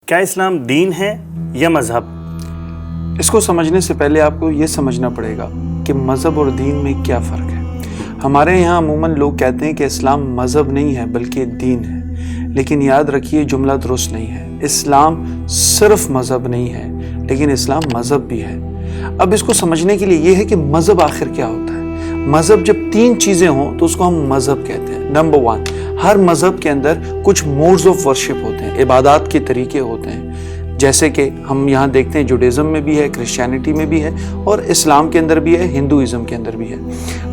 کیا اسلام دین ہے یا مذہب؟ اس کو سمجھنے سے پہلے آپ کو یہ سمجھنا پڑے گا کہ مذہب اور دین میں کیا فرق ہے۔ ہمارے یہاں عموماً لوگ کہتے ہیں کہ اسلام مذہب نہیں ہے بلکہ دین ہے، لیکن یاد رکھیے جملہ درست نہیں ہے۔ اسلام صرف مذہب نہیں ہے لیکن اسلام مذہب بھی ہے۔ اب اس کو سمجھنے کے لیے یہ ہے کہ مذہب آخر کیا ہوتا ہے۔ مذہب جب تین چیزیں ہوں تو اس کو ہم مذہب کہتے ہیں۔ نمبر 1، ہر مذہب کے اندر کچھ موڈز آف ورشپ ہوتے ہیں، عبادات کے طریقے ہوتے ہیں، جیسے کہ ہم یہاں دیکھتے ہیں جوڈیزم میں بھی ہے، کرسچینٹی میں بھی ہے، اور اسلام کے اندر بھی ہے، ہندوازم کے اندر بھی ہے۔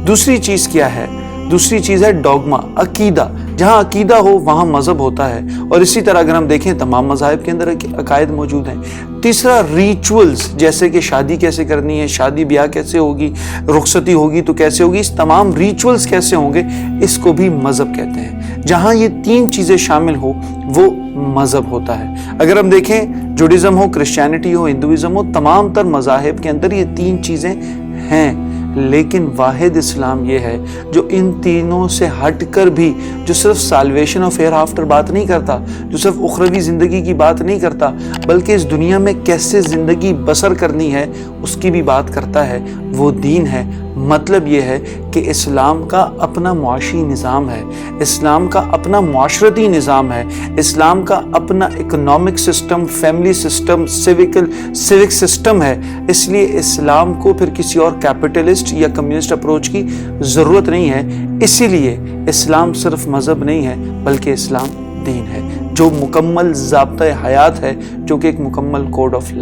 دوسری چیز کیا ہے؟ دوسری چیز ہے ڈوگما، عقیدہ۔ جہاں عقیدہ ہو وہاں مذہب ہوتا ہے، اور اسی طرح اگر ہم دیکھیں تمام مذاہب کے اندر عقائد موجود ہیں۔ تیسرا ریچولز، جیسے کہ شادی کیسے کرنی ہے، شادی بیاہ کیسے ہوگی، رخصتی ہوگی تو کیسے ہوگی، اس تمام ریچولز کیسے ہوں گے، اس کو بھی مذہب کہتے ہیں۔ جہاں یہ تین چیزیں شامل ہو وہ مذہب ہوتا ہے۔ اگر ہم دیکھیں جوڈیزم ہو، کرسچینٹی ہو، ہندوازم ہو، تمام تر مذاہب کے اندر یہ تین چیزیں ہیں، لیکن واحد اسلام یہ ہے جو ان تینوں سے ہٹ کر بھی، جو صرف سالویشن آف ہیئر آفٹر بات نہیں کرتا، جو صرف اخروی زندگی کی بات نہیں کرتا، بلکہ اس دنیا میں کیسے زندگی بسر کرنی ہے اس کی بھی بات کرتا ہے، وہ دین ہے۔ مطلب یہ ہے کہ اسلام کا اپنا معاشی نظام ہے، اسلام کا اپنا معاشرتی نظام ہے، اسلام کا اپنا economic system, family system, civic system ہے۔ اس لیے اسلام کو پھر کسی اور کیپٹلسٹ یا کمیونسٹ اپروچ کی ضرورت نہیں ہے۔ اسی لیے اسلام صرف مذہب نہیں ہے بلکہ اسلام دین ہے، جو مکمل ضابطۂ حیات ہے، جو کہ ایک مکمل کوڈ آف